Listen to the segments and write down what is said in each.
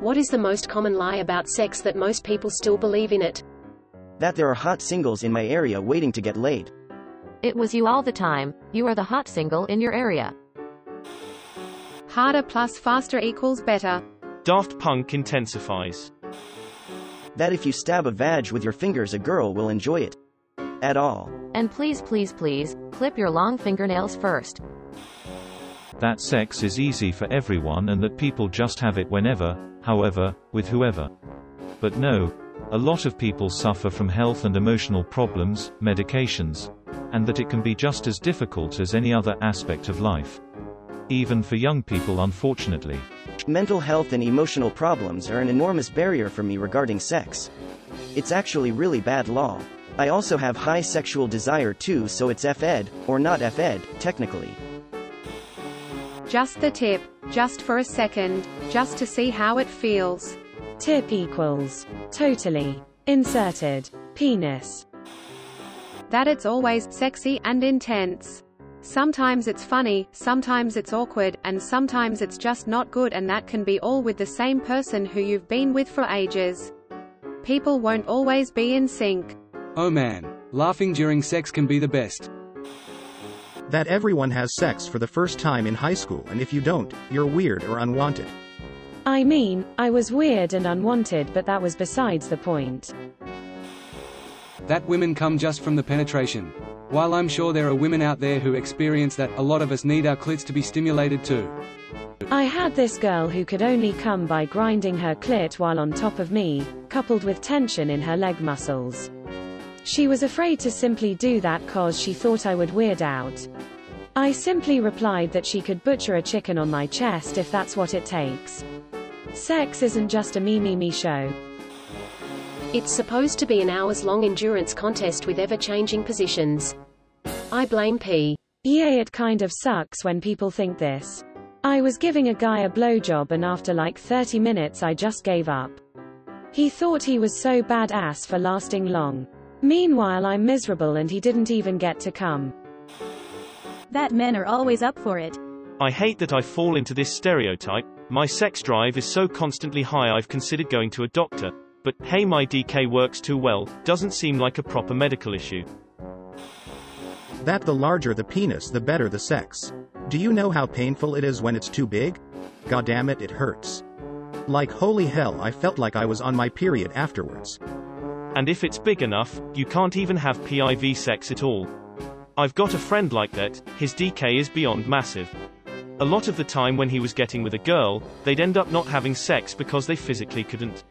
What is the most common lie about sex that most people still believe in it? That there are hot singles in my area waiting to get laid. It was you all the time. You are the hot single in your area. Harder plus faster equals better. Daft Punk intensifies. That if you stab a vag with your fingers, a girl will enjoy it. At all. And please, please, please, clip your long fingernails first. That sex is easy for everyone and that people just have it whenever, however, with whoever. But no. A lot of people suffer from health and emotional problems, medications, and that it can be just as difficult as any other aspect of life. Even for young people, unfortunately. Mental health and emotional problems are an enormous barrier for me regarding sex. It's actually really bad law. I also have high sexual desire too, so it's F-ed, or not F-ed, technically. Just the tip, just for a second, just to see how it feels. Tip equals totally inserted penis. That it's always sexy and intense. Sometimes it's funny, sometimes it's awkward, and sometimes it's just not good, and that can be all with the same person who you've been with for ages. People won't always be in sync. Oh man, laughing during sex can be the best. That everyone has sex for the first time in high school, and if you don't, you're weird or unwanted. I mean, I was weird and unwanted, but that was besides the point. That women come just from the penetration. While I'm sure there are women out there who experience that, a lot of us need our clits to be stimulated too. I had this girl who could only come by grinding her clit while on top of me, coupled with tension in her leg muscles. She was afraid to simply do that cause she thought I would weird out. I simply replied that she could butcher a chicken on my chest if that's what it takes. Sex isn't just a me show. It's supposed to be an hours-long endurance contest with ever-changing positions. I blame P. Yeah, it kind of sucks when people think this. I was giving a guy a blowjob and after like 30 minutes I just gave up. He thought he was so badass for lasting long. Meanwhile I'm miserable and he didn't even get to come. That men are always up for it. I hate that I fall into this stereotype. My sex drive is so constantly high I've considered going to a doctor. But, hey, my DK works too well, doesn't seem like a proper medical issue. That the larger the penis the better the sex. Do you know how painful it is when it's too big? Goddamn it hurts. Like holy hell, I felt like I was on my period afterwards. And if it's big enough, you can't even have PIV sex at all. I've got a friend like that, his DK is beyond massive. A lot of the time when he was getting with a girl, they'd end up not having sex because they physically couldn't.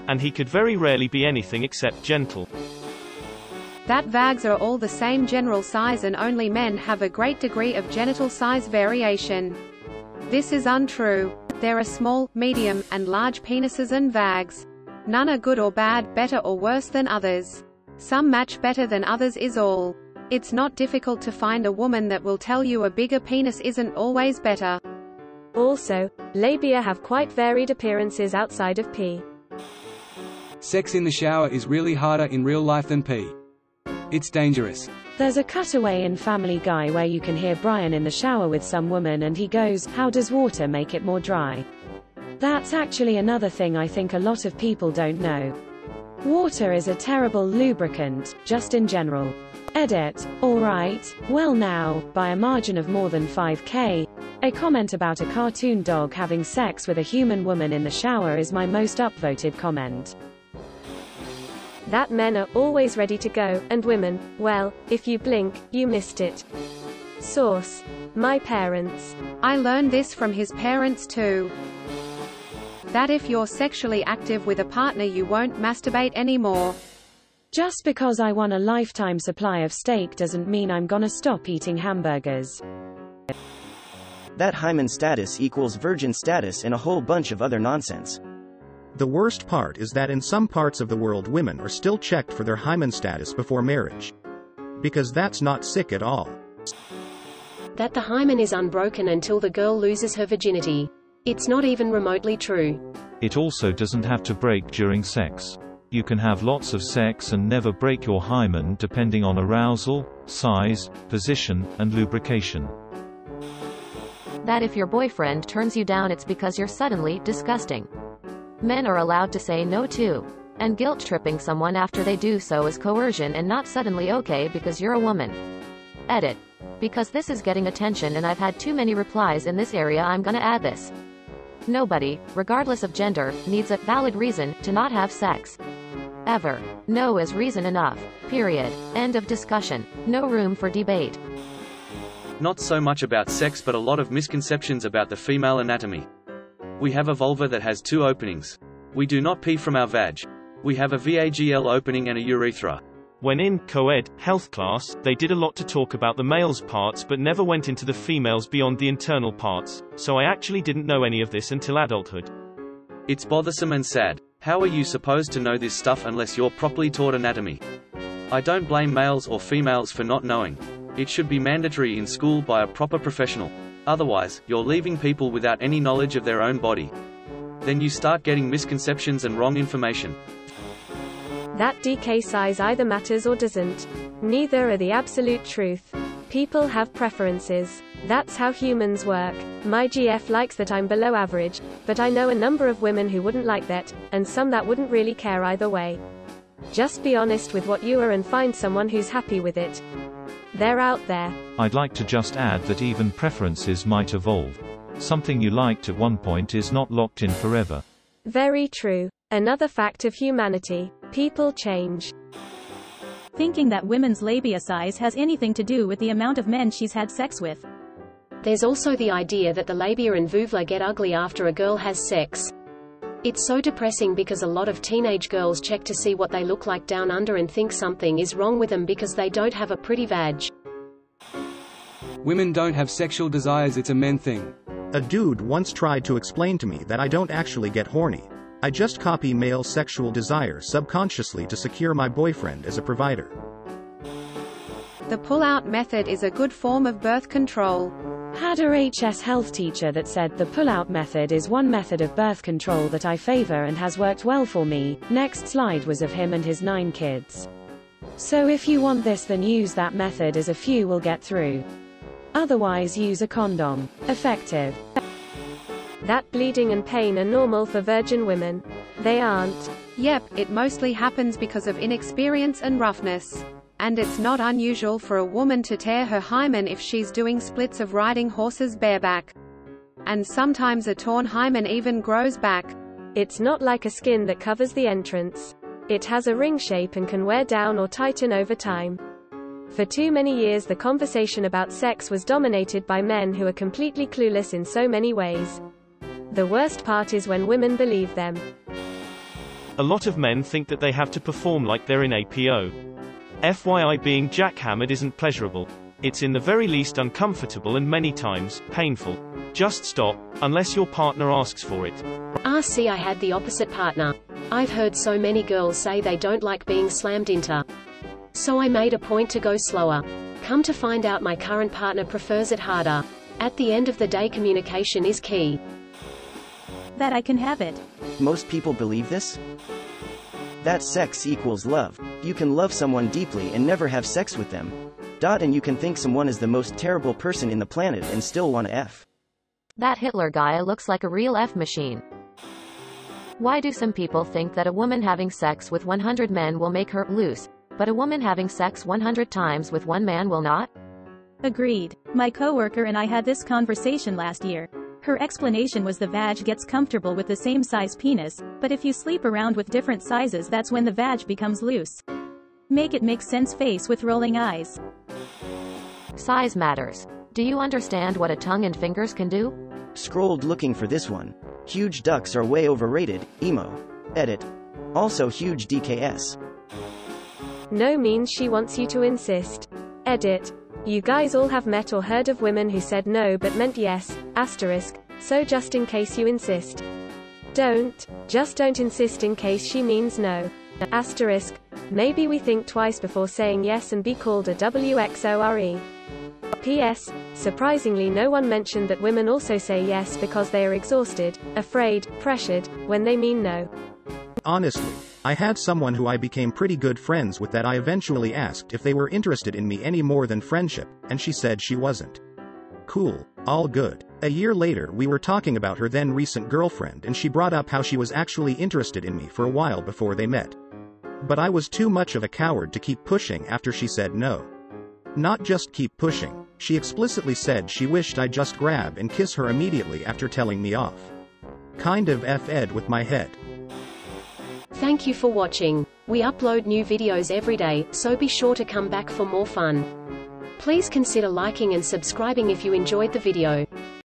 And he could very rarely be anything except gentle. That vags are all the same general size and only men have a great degree of genital size variation. This is untrue. There are small, medium, and large penises and vags. None are good or bad, better or worse than others. Some match better than others is all. It's not difficult to find a woman that will tell you a bigger penis isn't always better. Also, labia have quite varied appearances outside of P. Sex in the shower is really harder in real life than P. It's dangerous. There's a cutaway in Family Guy where you can hear Brian in the shower with some woman and he goes, "How does water make it more dry?" That's actually another thing I think a lot of people don't know. Water is a terrible lubricant, just in general. Edit. Alright, well now, by a margin of more than 5k, a comment about a cartoon dog having sex with a human woman in the shower is my most upvoted comment. That men are always ready to go, and women, well, if you blink, you missed it. Source: my parents. I learned this from his parents too. That if you're sexually active with a partner you won't masturbate anymore. Just because I won a lifetime supply of steak doesn't mean I'm gonna stop eating hamburgers. That hymen status equals virgin status and a whole bunch of other nonsense. The worst part is that in some parts of the world women are still checked for their hymen status before marriage. Because that's not sick at all. That the hymen is unbroken until the girl loses her virginity. It's not even remotely true. It also doesn't have to break during sex. You can have lots of sex and never break your hymen depending on arousal, size, position, and lubrication. That if your boyfriend turns you down it's because you're suddenly disgusting. Men are allowed to say no too. And guilt-tripping someone after they do so is coercion and not suddenly okay because you're a woman. Edit. Because this is getting attention and I've had too many replies in this area, I'm gonna add this. Nobody, regardless of gender, needs a valid reason to not have sex. Ever. No is reason enough. Period. End of discussion. No room for debate. Not so much about sex but a lot of misconceptions about the female anatomy. We have a vulva that has 2 openings. We do not pee from our vag. We have a VAGL opening and a urethra. When in co-ed health class, they did a lot to talk about the male's parts but never went into the female's beyond the internal parts, so I actually didn't know any of this until adulthood. It's bothersome and sad. How are you supposed to know this stuff unless you're properly taught anatomy? I don't blame males or females for not knowing. It should be mandatory in school by a proper professional. Otherwise, you're leaving people without any knowledge of their own body. Then you start getting misconceptions and wrong information. That DK size either matters or doesn't. Neither are the absolute truth. People have preferences. That's how humans work. My GF likes that I'm below average, but I know a number of women who wouldn't like that, and some that wouldn't really care either way. Just be honest with what you are and find someone who's happy with it. They're out there. I'd like to just add that even preferences might evolve. Something you liked at one point is not locked in forever. Very true. Another fact of humanity. People change. Thinking that women's labia size has anything to do with the amount of men she's had sex with. There's also the idea that the labia and vulva get ugly after a girl has sex. It's so depressing because a lot of teenage girls check to see what they look like down under and think something is wrong with them because they don't have a pretty vag. Women don't have sexual desires, it's a men thing. A dude once tried to explain to me that I don't actually get horny. I just copy male sexual desire subconsciously to secure my boyfriend as a provider. The pull-out method is a good form of birth control. Had a HS health teacher that said the pull-out method is one method of birth control that I favor and has worked well for me. Next slide was of him and his 9 kids. So if you want this, then use that method as a few will get through. Otherwise use a condom. Effective. That bleeding and pain are normal for virgin women. They aren't. Yep, it mostly happens because of inexperience and roughness. And it's not unusual for a woman to tear her hymen if she's doing splits of riding horses bareback. And sometimes a torn hymen even grows back. It's not like a skin that covers the entrance. It has a ring shape and can wear down or tighten over time. For too many years the conversation about sex was dominated by men who are completely clueless in so many ways. The worst part is when women believe them. A lot of men think that they have to perform like they're in APO. FYI, being jackhammered isn't pleasurable. It's in the very least uncomfortable and many times, painful. Just stop, unless your partner asks for it. See, I had the opposite partner. I've heard so many girls say they don't like being slammed into. So I made a point to go slower. Come to find out my current partner prefers it harder. At the end of the day, communication is key. That I can have it. Most people believe this? That sex equals love. You can love someone deeply and never have sex with them. And you can think someone is the most terrible person in the planet and still want to F. That Hitler guy looks like a real F machine. Why do some people think that a woman having sex with 100 men will make her loose, but a woman having sex 100 times with one man will not? Agreed. My coworker and I had this conversation last year. Her explanation was the vag gets comfortable with the same size penis, but if you sleep around with different sizes, that's when the vag becomes loose. Make it make sense face with rolling eyes. Size matters. Do you understand what a tongue and fingers can do? Scrolled looking for this one. Huge ducks are way overrated, emo. Edit. Also huge DKS. No means she wants you to insist. Edit. You guys all have met or heard of women who said no but meant yes, asterisk, so just in case you insist. Just don't insist in case she means no. Asterisk, maybe we think twice before saying yes and be called a WXORE. P.S. Surprisingly, no one mentioned that women also say yes because they are exhausted, afraid, pressured, when they mean no. Honestly, I had someone who I became pretty good friends with that I eventually asked if they were interested in me any more than friendship, and she said she wasn't. Cool. All good. A year later we were talking about her then recent girlfriend and she brought up how she was actually interested in me for a while before they met. But I was too much of a coward to keep pushing after she said no. Not just keep pushing, she explicitly said she wished I'd just grab and kiss her immediately after telling me off. Kind of F-ed with my head. Thank you for watching. We upload new videos every day, so be sure to come back for more fun. Please consider liking and subscribing if you enjoyed the video.